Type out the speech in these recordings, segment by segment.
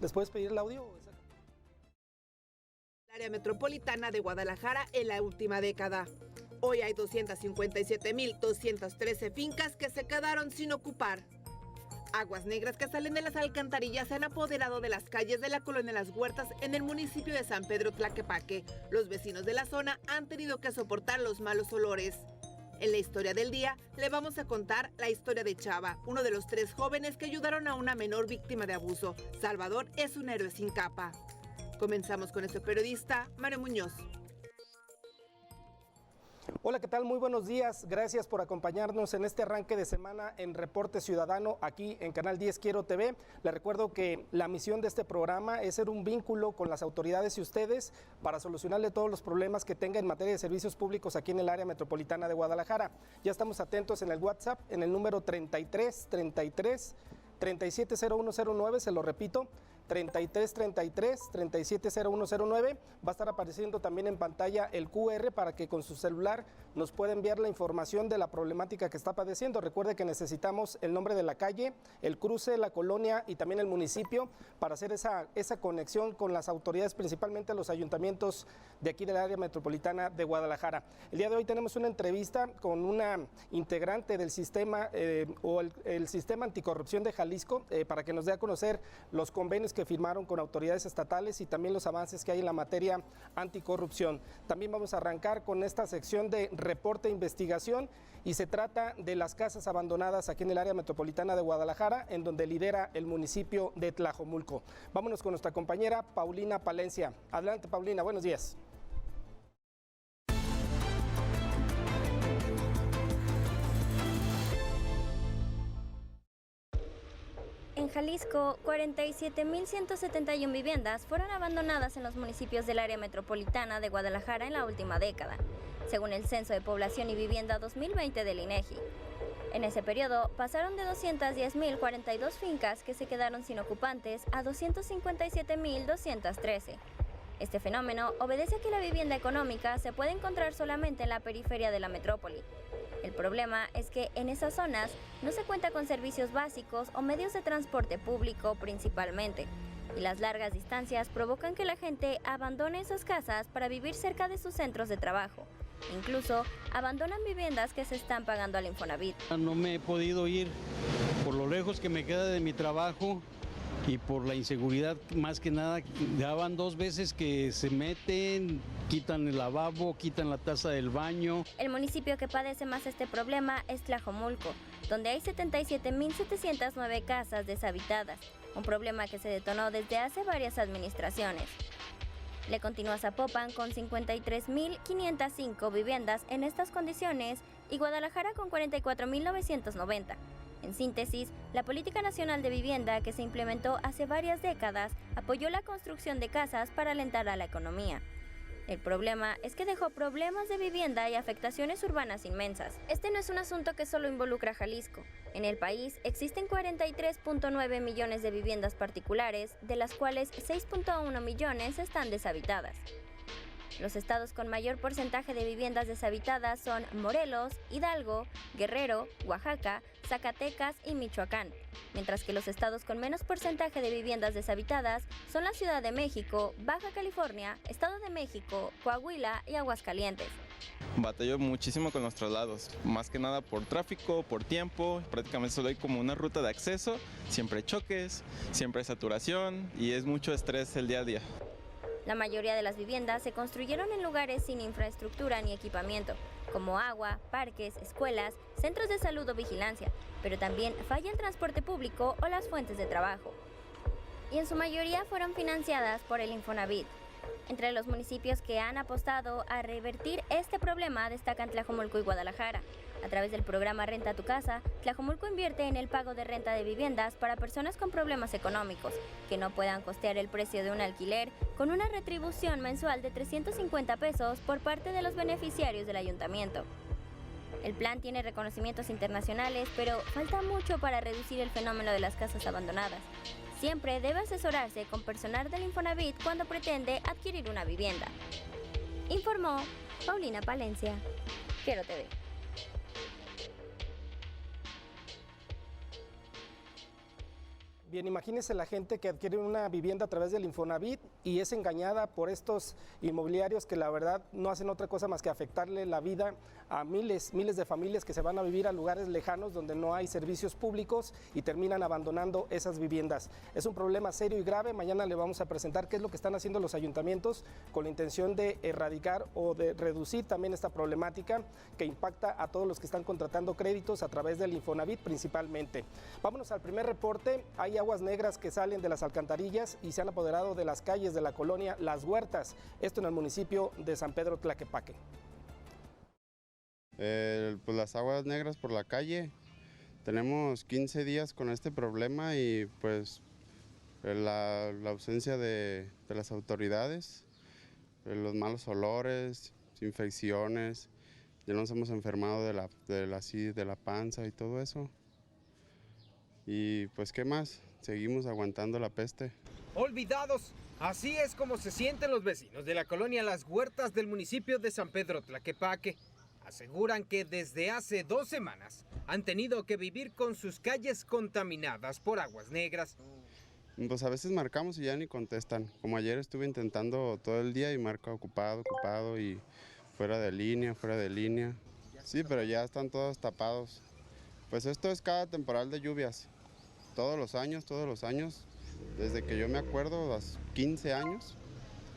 ¿Les puedes pedir el audio? Área metropolitana de Guadalajara en la última década. Hoy hay 257.213 fincas que se quedaron sin ocupar. Aguas negras que salen de las alcantarillas se han apoderado de las calles de la colonia Las Huertas en el municipio de San Pedro Tlaquepaque. Los vecinos de la zona han tenido que soportar los malos olores. En la historia del día le vamos a contar la historia de Chava, uno de los 3 jóvenes que ayudaron a una menor víctima de abuso. Salvador es un héroe sin capa. Comenzamos con nuestro periodista, Mario Muñoz. Hola, ¿qué tal? Muy buenos días. Gracias por acompañarnos en este arranque de semana en Reporte Ciudadano aquí en Canal 10 Quiero TV. Les recuerdo que la misión de este programa es ser un vínculo con las autoridades y ustedes para solucionarle todos los problemas que tenga en materia de servicios públicos aquí en el área metropolitana de Guadalajara. Ya estamos atentos en el WhatsApp, en el número 33370109, se lo repito, 3333-370109. Va a estar apareciendo también en pantalla el QR para que con su celular nos pueda enviar la información de la problemática que está padeciendo. Recuerde que necesitamos el nombre de la calle, el cruce, la colonia y también el municipio para hacer esa conexión con las autoridades, principalmente los ayuntamientos de aquí del área metropolitana de Guadalajara. El día de hoy tenemos una entrevista con una integrante del sistema el sistema anticorrupción de Jalisco para que nos dé a conocer los convenios que firmaron con autoridades estatales y también los avances que hay en la materia anticorrupción. También vamos a arrancar con esta sección de reporte e investigación y se trata de las casas abandonadas aquí en el área metropolitana de Guadalajara, en donde lidera el municipio de Tlajomulco. Vámonos con nuestra compañera Paulina Palencia. Adelante, Paulina, buenos días. En Jalisco, 47.171 viviendas fueron abandonadas en los municipios del área metropolitana de Guadalajara en la última década, según el Censo de Población y Vivienda 2020 del INEGI. En ese periodo, pasaron de 210.042 fincas que se quedaron sin ocupantes a 257.213. Este fenómeno obedece a que la vivienda económica se puede encontrar solamente en la periferia de la metrópoli. El problema es que en esas zonas no se cuenta con servicios básicos o medios de transporte público principalmente, y las largas distancias provocan que la gente abandone esas casas para vivir cerca de sus centros de trabajo. Incluso abandonan viviendas que se están pagando al Infonavit. No me he podido ir por lo lejos que me queda de mi trabajo y por la inseguridad, más que nada. Ya van 2 veces que se meten, quitan el lavabo, quitan la taza del baño. El municipio que padece más este problema es Tlajomulco, donde hay 77.709 casas deshabitadas, un problema que se detonó desde hace varias administraciones. Le continúa Zapopan con 53.505 viviendas en estas condiciones y Guadalajara con 44.990. En síntesis, la Política Nacional de Vivienda que se implementó hace varias décadas apoyó la construcción de casas para alentar a la economía. El problema es que dejó problemas de vivienda y afectaciones urbanas inmensas. Este no es un asunto que solo involucra a Jalisco. En el país existen 43.9 millones de viviendas particulares, de las cuales 6.1 millones están deshabitadas. Los estados con mayor porcentaje de viviendas deshabitadas son Morelos, Hidalgo, Guerrero, Oaxaca, Zacatecas y Michoacán, mientras que los estados con menos porcentaje de viviendas deshabitadas son la Ciudad de México, Baja California, Estado de México, Coahuila y Aguascalientes. Batallo muchísimo con los traslados, más que nada por tráfico, por tiempo, prácticamente solo hay como una ruta de acceso, siempre hay choques, siempre hay saturación y es mucho estrés el día a día. La mayoría de las viviendas se construyeron en lugares sin infraestructura ni equipamiento, como agua, parques, escuelas, centros de salud o vigilancia, pero también falla el transporte público o las fuentes de trabajo. Y en su mayoría fueron financiadas por el Infonavit. Entre los municipios que han apostado a revertir este problema destacan Tlajomulco y Guadalajara. A través del programa Renta tu Casa, Tlajomulco invierte en el pago de renta de viviendas para personas con problemas económicos, que no puedan costear el precio de un alquiler, con una retribución mensual de 350 pesos por parte de los beneficiarios del ayuntamiento. El plan tiene reconocimientos internacionales, pero falta mucho para reducir el fenómeno de las casas abandonadas. Siempre debe asesorarse con personal del Infonavit cuando pretende adquirir una vivienda. Informó Paulina Palencia, Quiero TV. Bien, imagínese la gente que adquiere una vivienda a través del Infonavit y es engañada por estos inmobiliarios que la verdad no hacen otra cosa más que afectarle la vida a miles de familias que se van a vivir a lugares lejanos donde no hay servicios públicos y terminan abandonando esas viviendas. Es un problema serio y grave. Mañana le vamos a presentar qué es lo que están haciendo los ayuntamientos con la intención de erradicar o de reducir también esta problemática que impacta a todos los que están contratando créditos a través del Infonavit principalmente. Vámonos al primer reporte. Hay aguas negras que salen de las alcantarillas y se han apoderado de las calles de la colonia Las Huertas, esto en el municipio de San Pedro Tlaquepaque. Pues las aguas negras por la calle, tenemos 15 días con este problema y pues la ausencia de las autoridades, los malos olores, infecciones, ya nos hemos enfermado de la panza y todo eso. Y pues qué más, seguimos aguantando la peste. Olvidados, así es como se sienten los vecinos de la colonia Las Huertas del municipio de San Pedro Tlaquepaque. Aseguran que desde hace 2 semanas han tenido que vivir con sus calles contaminadas por aguas negras. Pues a veces marcamos y ya ni contestan. Como ayer estuve intentando todo el día y marca ocupado y fuera de línea. Sí, pero ya están todos tapados. Pues esto es cada temporal de lluvias. Todos los años, desde que yo me acuerdo, los 15 años,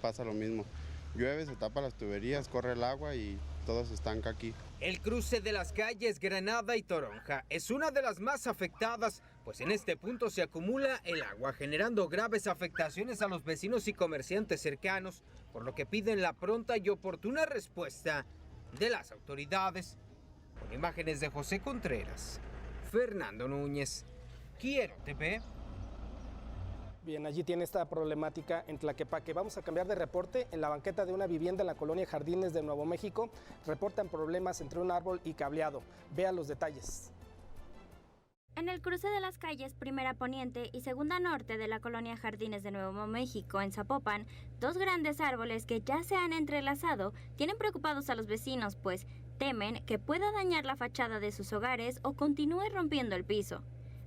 pasa lo mismo. Llueve, se tapa las tuberías, corre el agua y todo se estanca aquí. El cruce de las calles Granada y Toronja es una de las más afectadas, pues en este punto se acumula el agua, generando graves afectaciones a los vecinos y comerciantes cercanos, por lo que piden la pronta y oportuna respuesta de las autoridades. Con imágenes de José Contreras, Fernando Núñez, Quiero TV. Bien, allí tiene esta problemática en Tlaquepaque. Vamos a cambiar de reporte. En la banqueta de una vivienda en la colonia Jardines de Nuevo México reportan problemas entre un árbol y cableado. Vea los detalles. En el cruce de las calles Primera Poniente y Segunda Norte de la colonia Jardines de Nuevo México en Zapopan, 2 grandes árboles que ya se han entrelazado tienen preocupados a los vecinos, pues temen que pueda dañar la fachada de sus hogares o continúe rompiendo el piso.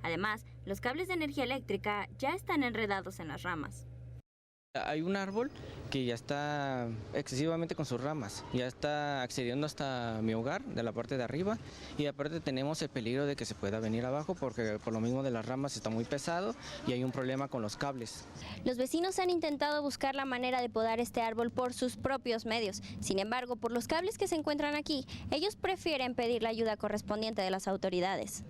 Además, los cables de energía eléctrica ya están enredados en las ramas. Hay un árbol que ya está excesivamente con sus ramas, ya está accediendo hasta mi hogar de la parte de arriba y aparte tenemos el peligro de que se pueda venir abajo porque por lo mismo de las ramas está muy pesado y hay un problema con los cables. Los vecinos han intentado buscar la manera de podar este árbol por sus propios medios. Sin embargo, por los cables que se encuentran aquí, ellos prefieren pedir la ayuda correspondiente de las autoridades.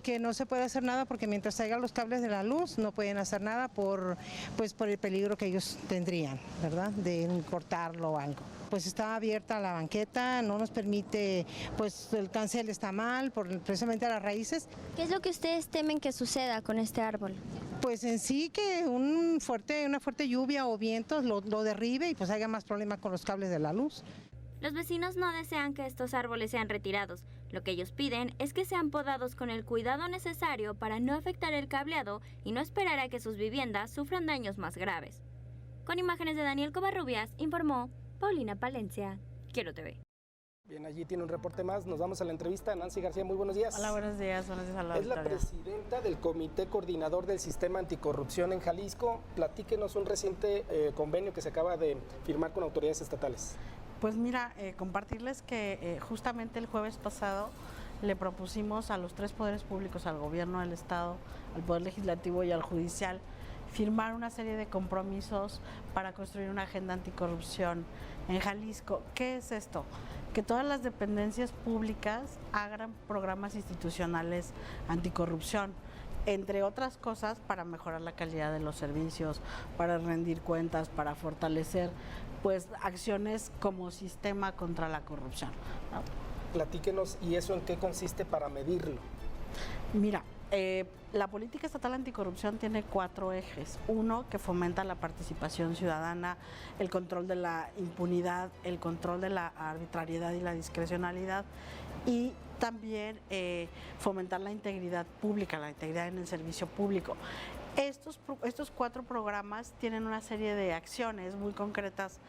Que no se puede hacer nada porque mientras traigan los cables de la luz no pueden hacer nada por el peligro que ellos tendrían, ¿verdad? De cortarlo o algo. Pues está abierta la banqueta, no nos permite, pues el cancel está mal, precisamente las raíces. ¿Qué es lo que ustedes temen que suceda con este árbol? Pues en sí que una fuerte lluvia o vientos lo derribe y pues haya más problemas con los cables de la luz. Los vecinos no desean que estos árboles sean retirados. Lo que ellos piden es que sean podados con el cuidado necesario para no afectar el cableado y no esperar a que sus viviendas sufran daños más graves. Con imágenes de Daniel Covarrubias, informó Paulina Palencia, Quiero TV. Bien, allí tiene un reporte más. Nos vamos a la entrevista. Nancy García, muy buenos días. Hola, buenos días a la Es la presidenta del Comité Coordinador del Sistema Anticorrupción en Jalisco. Platíquenos un reciente convenio que se acaba de firmar con autoridades estatales. Pues mira, compartirles que justamente el jueves pasado le propusimos a los 3 poderes públicos, al gobierno del estado, al poder legislativo y al judicial, firmar una serie de compromisos para construir una agenda anticorrupción en Jalisco. ¿Qué es esto? Que todas las dependencias públicas hagan programas institucionales anticorrupción, entre otras cosas para mejorar la calidad de los servicios, para rendir cuentas, para fortalecer pues acciones como sistema contra la corrupción, ¿no? Platíquenos, ¿y eso en qué consiste para medirlo? Mira, la política estatal anticorrupción tiene 4 ejes. 1, que fomenta la participación ciudadana, el control de la impunidad, el control de la arbitrariedad y la discrecionalidad, y también fomentar la integridad pública, la integridad en el servicio público. Estos 4 programas tienen una serie de acciones muy concretas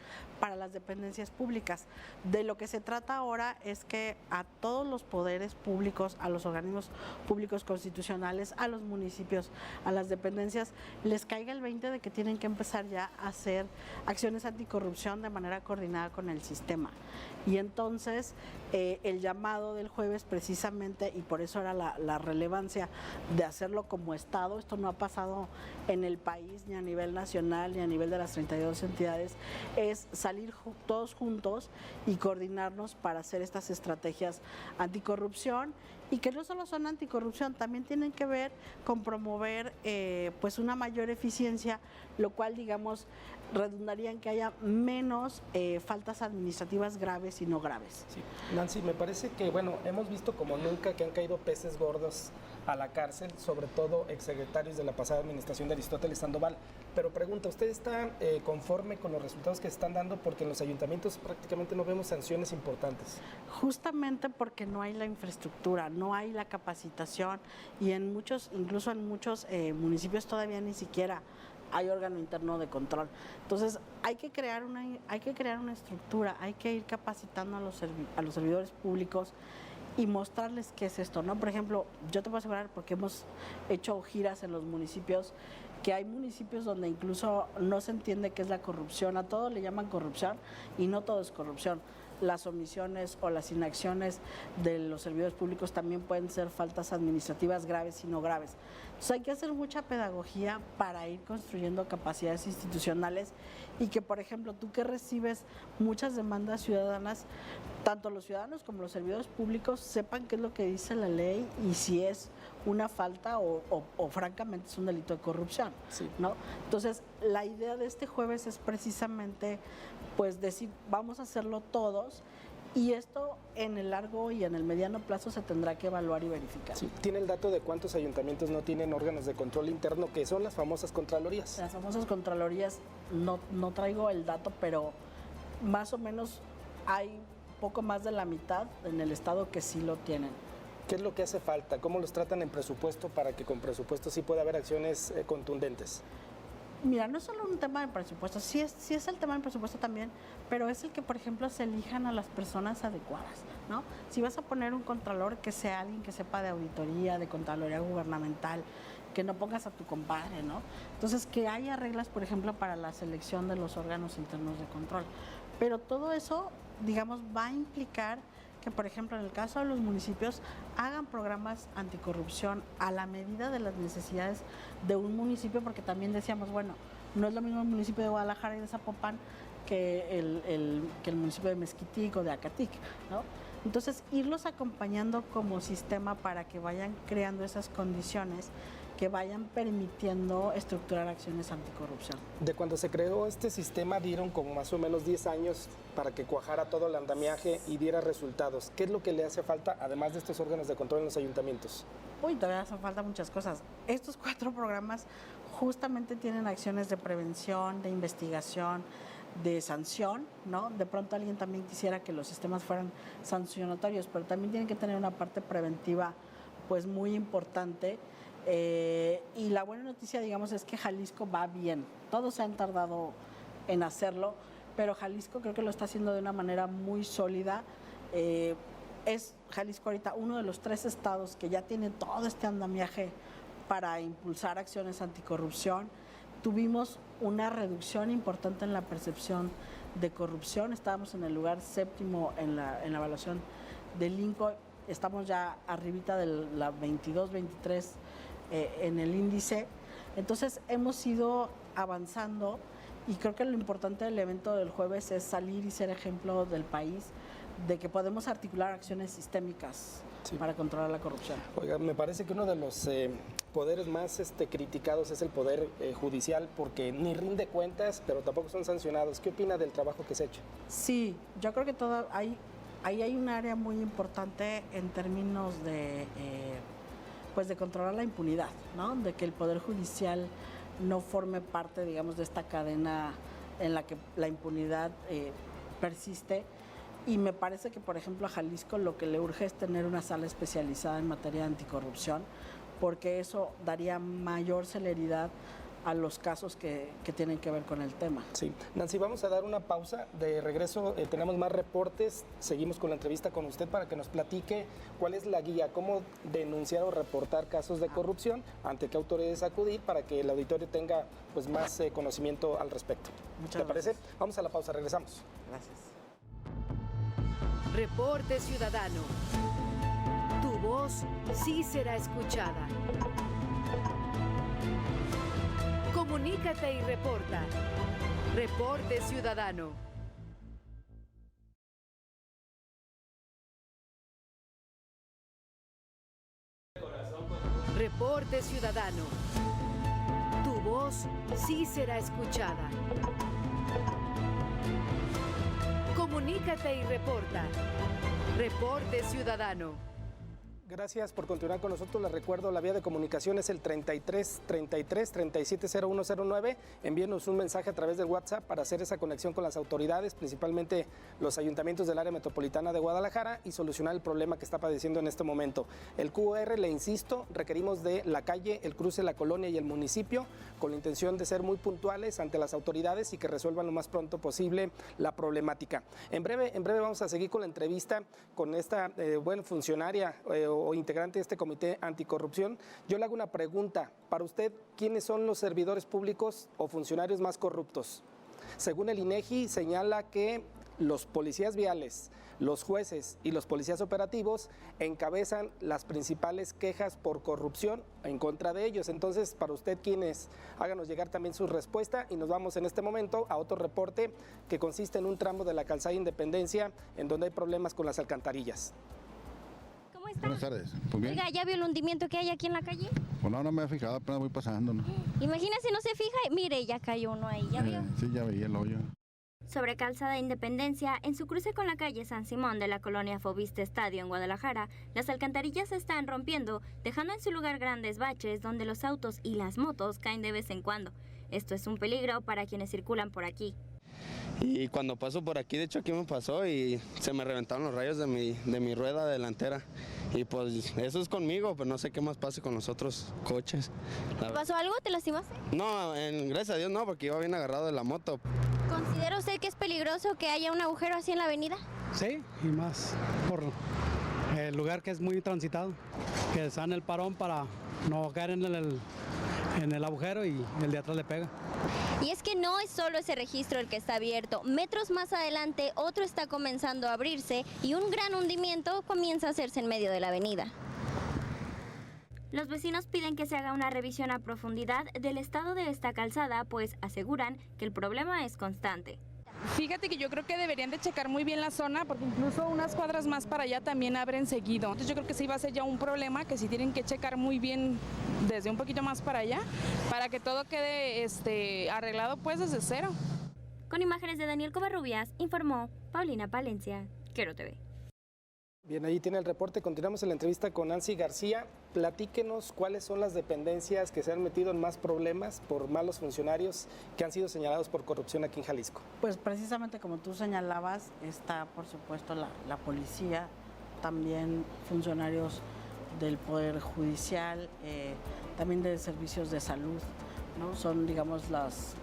para las dependencias públicas. De lo que se trata ahora es que a todos los poderes públicos, a los organismos públicos constitucionales, a los municipios, a las dependencias, les caiga el 20 de que tienen que empezar ya a hacer acciones anticorrupción de manera coordinada con el sistema. Y entonces el llamado del jueves precisamente, y por eso era la relevancia de hacerlo como Estado, esto no ha pasado en el país ni a nivel nacional ni a nivel de las 32 entidades, es salir todos juntos y coordinarnos para hacer estas estrategias anticorrupción, y que no solo son anticorrupción, también tienen que ver con promover pues una mayor eficiencia, lo cual digamos redundaría en que haya menos faltas administrativas graves y no graves. Sí. Nancy, me parece que, bueno, hemos visto como nunca que han caído peces gordos a la cárcel, sobre todo exsecretarios de la pasada administración de Aristóteles Sandoval. Pero pregunta, ¿usted está conforme con los resultados que se están dando? Porque en los ayuntamientos prácticamente no vemos sanciones importantes. Justamente porque no hay la infraestructura, no hay la capacitación, y en muchos, incluso en muchos municipios todavía ni siquiera hay órgano interno de control. Entonces hay que crear una estructura, hay que ir capacitando a los servidores públicos y mostrarles qué es esto, ¿no? Por ejemplo, yo te puedo asegurar, porque hemos hecho giras en los municipios, que hay municipios donde incluso no se entiende qué es la corrupción, a todo le llaman corrupción y no todo es corrupción. Las omisiones o las inacciones de los servidores públicos también pueden ser faltas administrativas graves y no graves. Entonces hay que hacer mucha pedagogía para ir construyendo capacidades institucionales, y que, por ejemplo, tú que recibes muchas demandas ciudadanas, tanto los ciudadanos como los servidores públicos sepan qué es lo que dice la ley y si es una falta o francamente es un delito de corrupción, sí, ¿no? Entonces la idea de este jueves es precisamente pues decir, vamos a hacerlo todos, y esto en el largo y en el mediano plazo se tendrá que evaluar y verificar. Sí. ¿Tiene el dato de cuántos ayuntamientos no tienen órganos de control interno, que son las famosas contralorías? Las famosas contralorías, no traigo el dato, pero más o menos hay poco más de la mitad en el estado que sí lo tienen. ¿Qué es lo que hace falta? ¿Cómo los tratan en presupuesto para que con presupuesto sí pueda haber acciones contundentes? Mira, no es solo un tema de presupuesto, sí es el tema del presupuesto también, pero es el que, por ejemplo, se elijan a las personas adecuadas, ¿no? Si vas a poner un contralor, que sea alguien que sepa de auditoría, de contraloría gubernamental, que no pongas a tu compadre, ¿no? Entonces, que haya reglas, por ejemplo, para la selección de los órganos internos de control. Pero todo eso, digamos, va a implicar que, por ejemplo, en el caso de los municipios, hagan programas anticorrupción a la medida de las necesidades de un municipio, porque también decíamos, bueno, no es lo mismo el municipio de Guadalajara y de Zapopan que el municipio de Mezquitic o de Acatic, ¿no? Entonces, irlos acompañando como sistema para que vayan creando esas condiciones que vayan permitiendo estructurar acciones anticorrupción. De cuando se creó este sistema dieron como más o menos 10 años para que cuajara todo el andamiaje y diera resultados. ¿Qué es lo que le hace falta, además de estos órganos de control en los ayuntamientos? Uy, todavía hacen falta muchas cosas. Estos 4 programas justamente tienen acciones de prevención, de investigación, de sanción, ¿no? De pronto alguien también quisiera que los sistemas fueran sancionatorios, pero también tienen que tener una parte preventiva pues muy importante. Y la buena noticia, digamos, es que Jalisco va bien. Todos se han tardado en hacerlo, pero Jalisco creo que lo está haciendo de una manera muy sólida. Es Jalisco ahorita uno de los 3 estados que ya tiene todo este andamiaje para impulsar acciones anticorrupción. Tuvimos una reducción importante en la percepción de corrupción. Estábamos en el lugar 7º en la evaluación del INCO. Estamos ya arribita de la 22, 23 en el índice. Entonces hemos ido avanzando, y creo que lo importante del evento del jueves es salir y ser ejemplo del país de que podemos articular acciones sistémicas para controlar la corrupción. Oiga, me parece que uno de los poderes más criticados es el poder judicial, porque ni rinde cuentas, pero tampoco son sancionados. ¿Qué opina del trabajo que se ha hecho? Sí, yo creo que ahí hay un área muy importante en términos de pues de controlar la impunidad, ¿no? De que el Poder Judicial no forme parte, digamos, de esta cadena en la que la impunidad persiste. Y me parece que, por ejemplo, a Jalisco lo que le urge es tener una sala especializada en materia de anticorrupción, porque eso daría mayor celeridad a los casos que tienen que ver con el tema. Sí. Nancy, vamos a dar una pausa. De regreso tenemos más reportes. Seguimos con la entrevista con usted para que nos platique cuál es la guía, cómo denunciar o reportar casos de corrupción, ante qué autoridades acudir para que el auditorio tenga pues más conocimiento al respecto. Muchas ¿Te parece? gracias. Vamos a la pausa, regresamos. Gracias. Reporte Ciudadano. Tu voz sí será escuchada. Comunícate y reporta. Reporte Ciudadano. Reporte Ciudadano. Tu voz sí será escuchada. Comunícate y reporta. Reporte Ciudadano. Gracias por continuar con nosotros. Les recuerdo, la vía de comunicación es el 33 33 37 0109. Envíenos un mensaje a través del WhatsApp para hacer esa conexión con las autoridades, principalmente los ayuntamientos del área metropolitana de Guadalajara, y solucionar el problema que está padeciendo en este momento. El QR, le insisto, requerimos de la calle, el cruce, la colonia y el municipio, con la intención de ser muy puntuales ante las autoridades y que resuelvan lo más pronto posible la problemática. En breve vamos a seguir con la entrevista con esta buena funcionaria o integrante de este comité anticorrupción. Yo le hago una pregunta. Para usted, ¿quiénes son los servidores públicos o funcionarios más corruptos? Según el INEGI, señala que los policías viales, los jueces y los policías operativos encabezan las principales quejas por corrupción en contra de ellos. Entonces, para usted, ¿quiénes? Háganos llegar también su respuesta y nos vamos en este momento a otro reporte que consiste en un tramo de la calzada Independencia en donde hay problemas con las alcantarillas. ¿Cómo está? Buenas tardes. Pues bien. Oiga, ¿ya vio el hundimiento que hay aquí en la calle? Pues no me he fijado, apenas voy pasando, ¿no? Imagínese, no se fija y mire, ya cayó uno ahí, ¿ya vio? Sí, ya veía el hoyo. Sobre Calzada Independencia, en su cruce con la calle San Simón de la colonia Fobiste Estadio en Guadalajara, las alcantarillas se están rompiendo, dejando en su lugar grandes baches donde los autos y las motos caen de vez en cuando. Esto es un peligro para quienes circulan por aquí. Y cuando paso por aquí, de hecho aquí me pasó y se me reventaron los rayos de mi rueda delantera. Y pues eso es conmigo, pero no sé qué más pase con los otros coches. ¿Te pasó algo? ¿Te lastimaste? No, gracias a Dios no, porque iba bien agarrado de la moto. ¿Considera usted que es peligroso que haya un agujero así en la avenida? Sí, y más por el lugar que es muy transitado, que está en el parón para no caer en el agujero y el de atrás le pega. Y es que no es solo ese registro el que está abierto. Metros más adelante, otro está comenzando a abrirse y un gran hundimiento comienza a hacerse en medio de la avenida. Los vecinos piden que se haga una revisión a profundidad del estado de esta calzada, pues aseguran que el problema es constante. Fíjate que yo creo que deberían de checar muy bien la zona, porque incluso unas cuadras más para allá también abren seguido. Entonces yo creo que sí va a ser ya un problema, que sí tienen que checar muy bien desde un poquito más para allá, para que todo quede arreglado pues desde cero. Con imágenes de Daniel Covarrubias, informó Paulina Palencia, Quero TV. Bien, ahí tiene el reporte. Continuamos en la entrevista con Nancy García. Platíquenos cuáles son las dependencias que se han metido en más problemas por malos funcionarios que han sido señalados por corrupción aquí en Jalisco. Pues precisamente como tú señalabas, está por supuesto la policía, también funcionarios del Poder Judicial, también de servicios de salud, ¿no? Son, digamos, las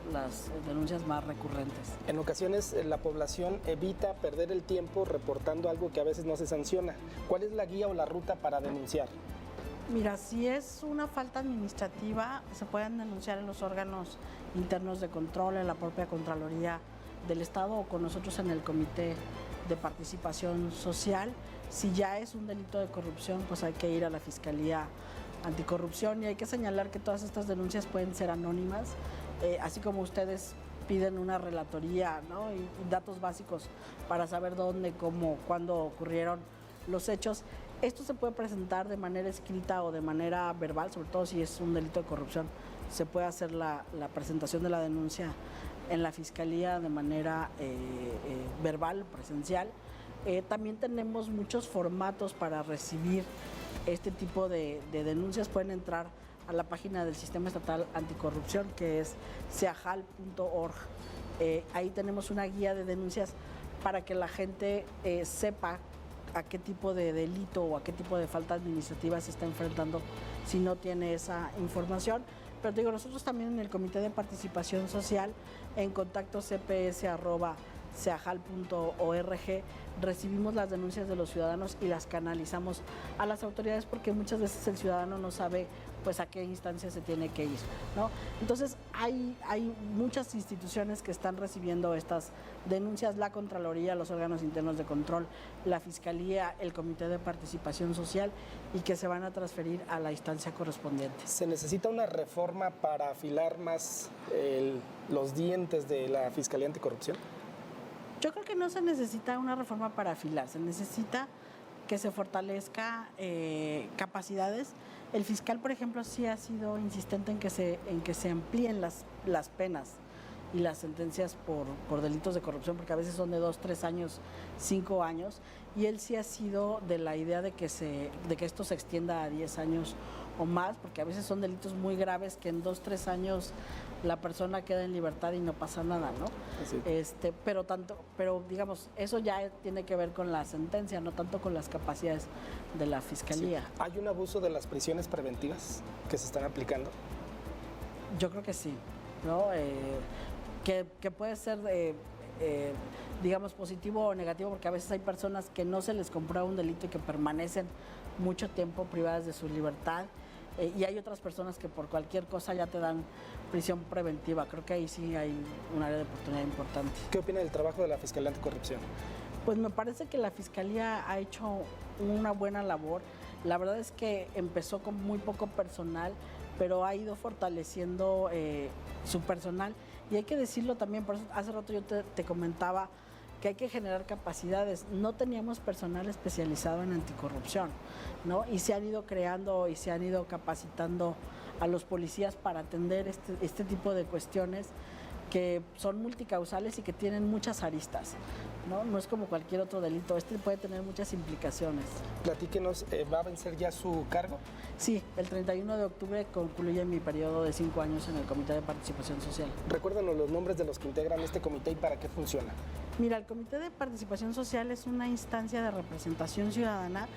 denuncias más recurrentes. En ocasiones la población evita perder el tiempo reportando algo que a veces no se sanciona. ¿Cuál es la guía o la ruta para denunciar? Mira, si es una falta administrativa, se pueden denunciar en los órganos internos de control, en la propia Contraloría del Estado o con nosotros en el Comité de Participación Social. Si ya es un delito de corrupción, pues hay que ir a la Fiscalía Anticorrupción y hay que señalar que todas estas denuncias pueden ser anónimas, así como ustedes piden una relatoría, ¿no? y datos básicos para saber dónde, cómo, cuándo ocurrieron los hechos. Esto se puede presentar de manera escrita o de manera verbal, sobre todo si es un delito de corrupción. Se puede hacer la presentación de la denuncia en la Fiscalía de manera verbal, presencial. También tenemos muchos formatos para recibir este tipo de denuncias. Pueden entrar a la página del Sistema Estatal Anticorrupción, que es ceajal.org. Ahí tenemos una guía de denuncias para que la gente sepa a qué tipo de delito o a qué tipo de falta administrativa se está enfrentando si no tiene esa información. Pero digo, nosotros también en el Comité de Participación Social, en contacto cps@ceajal.org, recibimos las denuncias de los ciudadanos y las canalizamos a las autoridades porque muchas veces el ciudadano no sabe pues a qué instancia se tiene que ir, ¿no? Entonces hay muchas instituciones que están recibiendo estas denuncias, la Contraloría, los órganos internos de control, la Fiscalía, el Comité de Participación Social, y que se van a transferir a la instancia correspondiente. ¿Se necesita una reforma para afilar más los dientes de la Fiscalía Anticorrupción? Yo creo que no se necesita una reforma para afilar, se necesita que se fortalezca capacidades. El fiscal, por ejemplo, sí ha sido insistente en que se amplíen las penas y las sentencias por delitos de corrupción, porque a veces son de 2, 3 años, 5 años, y él sí ha sido de la idea de que esto se extienda a 10 años o más, porque a veces son delitos muy graves que en 2, 3 años la persona queda en libertad y no pasa nada, ¿no? Sí. Pero digamos, eso ya tiene que ver con la sentencia, no tanto con las capacidades de la Fiscalía. Sí. ¿Hay un abuso de las prisiones preventivas que se están aplicando? Yo creo que sí, ¿no? Que puede ser, digamos, positivo o negativo, porque a veces hay personas que no se les comprueba un delito y que permanecen mucho tiempo privadas de su libertad, y hay otras personas que por cualquier cosa ya te dan prisión preventiva. Creo que ahí sí hay un área de oportunidad importante. ¿Qué opina del trabajo de la Fiscalía Anticorrupción? Pues me parece que la Fiscalía ha hecho una buena labor. La verdad es que empezó con muy poco personal, pero ha ido fortaleciendo su personal. Y hay que decirlo también, por eso hace rato yo te comentaba que hay que generar capacidades. No teníamos personal especializado en anticorrupción, ¿no? Y se han ido creando y se han ido capacitando a los policías para atender este tipo de cuestiones que son multicausales y que tienen muchas aristas, ¿no? No es como cualquier otro delito, puede tener muchas implicaciones. Platíquenos, ¿va a vencer ya su cargo? Sí, el 31 de octubre concluye mi periodo de 5 años en el Comité de Participación Social. Recuérdanos los nombres de los que integran este comité y para qué funciona. Mira, el Comité de Participación Social es una instancia de representación ciudadana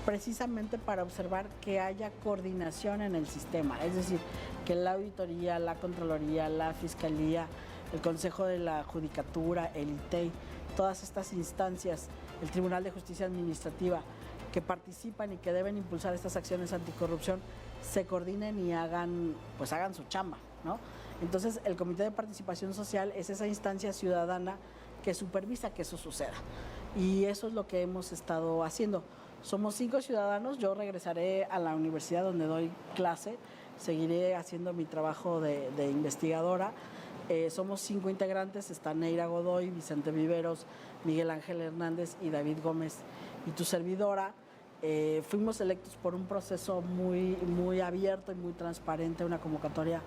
precisamente para observar que haya coordinación en el sistema, es decir, que la auditoría, la Contraloría, la Fiscalía, el Consejo de la Judicatura, el ITEI, todas estas instancias, el Tribunal de Justicia Administrativa, que participan y que deben impulsar estas acciones anticorrupción, se coordinen y hagan su chamba, ¿no? Entonces, el Comité de Participación Social es esa instancia ciudadana que supervisa que eso suceda. Y eso es lo que hemos estado haciendo. Somos 5 ciudadanos, yo regresaré a la universidad donde doy clase, seguiré haciendo mi trabajo de investigadora. Somos 5 integrantes, están Neira Godoy, Vicente Viveros, Miguel Ángel Hernández y David Gómez y tu servidora. Fuimos electos por un proceso muy abierto y muy transparente, una convocatoria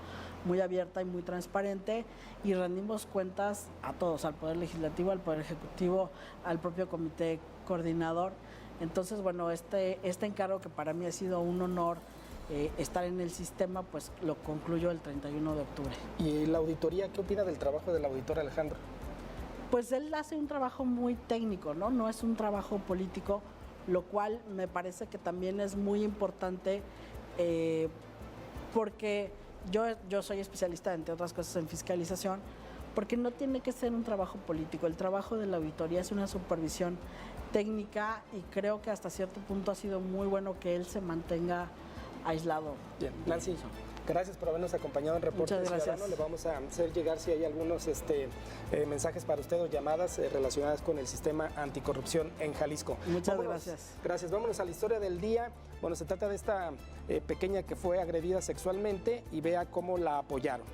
muy abierta y muy transparente, y rendimos cuentas a todos, al Poder Legislativo, al Poder Ejecutivo, al propio Comité Coordinador. Entonces, bueno, este encargo, que para mí ha sido un honor estar en el sistema, pues lo concluyo el 31 de octubre. ¿Y la auditoría, qué opina del trabajo del auditor Alejandro? Pues él hace un trabajo muy técnico, ¿no? No es un trabajo político, lo cual me parece que también es muy importante, porque yo soy especialista, entre otras cosas, en fiscalización, porque no tiene que ser un trabajo político. El trabajo de la auditoría es una supervisión técnica, y creo que hasta cierto punto ha sido muy bueno que él se mantenga aislado. Bien, Nancy, gracias por habernos acompañado en Reporte Ciudadano. Le vamos a hacer llegar si hay algunos mensajes para usted o llamadas relacionadas con el sistema anticorrupción en Jalisco. Muchas gracias. Gracias. Vámonos a la historia del día. Bueno, se trata de esta pequeña que fue agredida sexualmente, y vea cómo la apoyaron.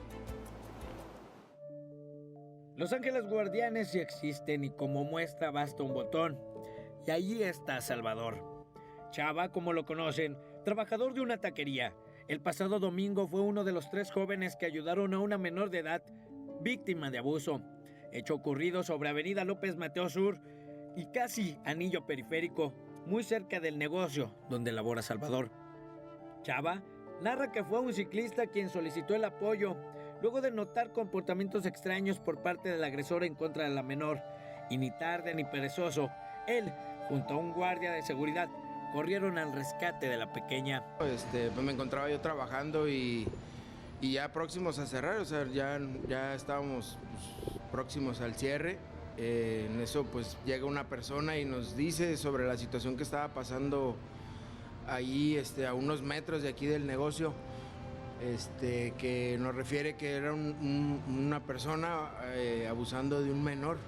Los ángeles guardianes sí existen, y como muestra basta un botón. Y allí está Salvador. Chava, como lo conocen, trabajador de una taquería. El pasado domingo fue uno de los 3 jóvenes que ayudaron a una menor de edad víctima de abuso. Hecho ocurrido sobre Avenida López Mateo Sur y casi Anillo Periférico, muy cerca del negocio donde labora Salvador. Chava narra que fue un ciclista quien solicitó el apoyo luego de notar comportamientos extraños por parte del agresor en contra de la menor, y ni tarde ni perezoso, él junto a un guardia de seguridad, corrieron al rescate de la pequeña. Pues me encontraba yo trabajando y ya próximos a cerrar, o sea, ya estábamos próximos al cierre. En eso pues llega una persona y nos dice sobre la situación que estaba pasando ahí a unos metros de aquí del negocio, que nos refiere que era una persona abusando de un menor.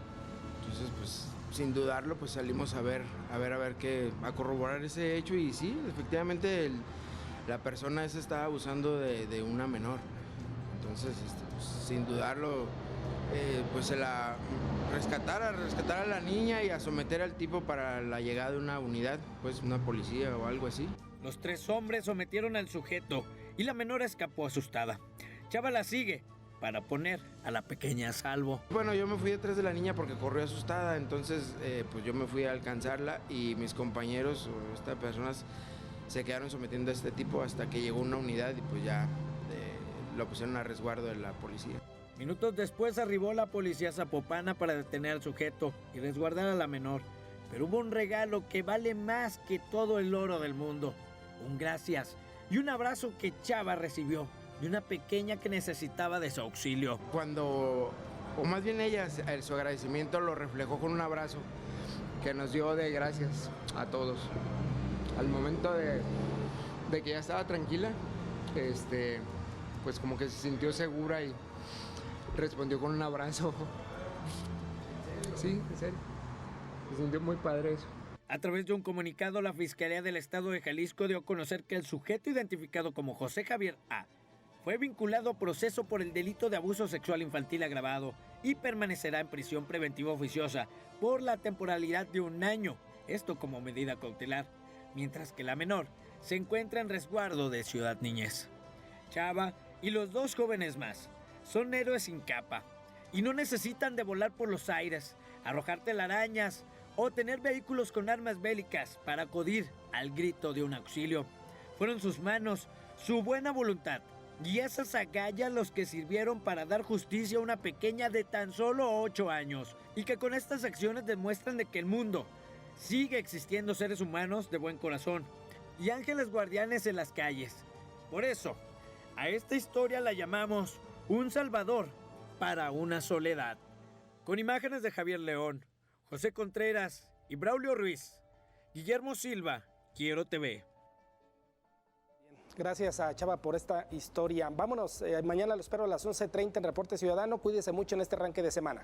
Entonces pues sin dudarlo pues salimos a corroborar ese hecho y sí, efectivamente la persona esa estaba abusando de una menor. Entonces pues, sin dudarlo pues se la rescatar a la niña y a someter al tipo para la llegada de una unidad, pues una policía o algo así. Los 3 hombres sometieron al sujeto y la menor escapó asustada. Chava la sigue para poner a la pequeña a salvo. Bueno, yo me fui detrás de la niña porque corrió asustada, entonces pues yo me fui a alcanzarla y mis compañeros o estas personas se quedaron sometiendo a este tipo hasta que llegó una unidad y pues ya lo pusieron a resguardo de la policía. Minutos después arribó la policía zapopana para detener al sujeto y resguardar a la menor. Pero hubo un regalo que vale más que todo el oro del mundo. Un gracias y un abrazo que Chava recibió de una pequeña que necesitaba de su auxilio. O más bien ella, su agradecimiento lo reflejó con un abrazo que nos dio de gracias a todos. Al momento de que ya estaba tranquila, pues como que se sintió segura y respondió con un abrazo. Sí, en serio. Se sintió muy padre eso. A través de un comunicado, la Fiscalía del Estado de Jalisco dio a conocer que el sujeto identificado como José Javier A. fue vinculado a proceso por el delito de abuso sexual infantil agravado y permanecerá en prisión preventiva oficiosa por la temporalidad de 1 año, esto como medida cautelar, mientras que la menor se encuentra en resguardo de Ciudad Niñez. Chava y los 2 jóvenes más son héroes sin capa y no necesitan de volar por los aires, arrojar telarañas o tener vehículos con armas bélicas para acudir al grito de un auxilio. Fueron sus manos, su buena voluntad y esas agallas los que sirvieron para dar justicia a una pequeña de tan solo 8 años y que con estas acciones demuestran de que el mundo sigue existiendo seres humanos de buen corazón y ángeles guardianes en las calles. Por eso, a esta historia la llamamos Un Salvador para una Soledad. Con imágenes de Javier León, José Contreras y Braulio Ruiz, Guillermo Silva, Quiero TV. Gracias a Chava por esta historia. Vámonos, mañana lo espero a las 11:30 en Reporte Ciudadano. Cuídese mucho en este arranque de semana.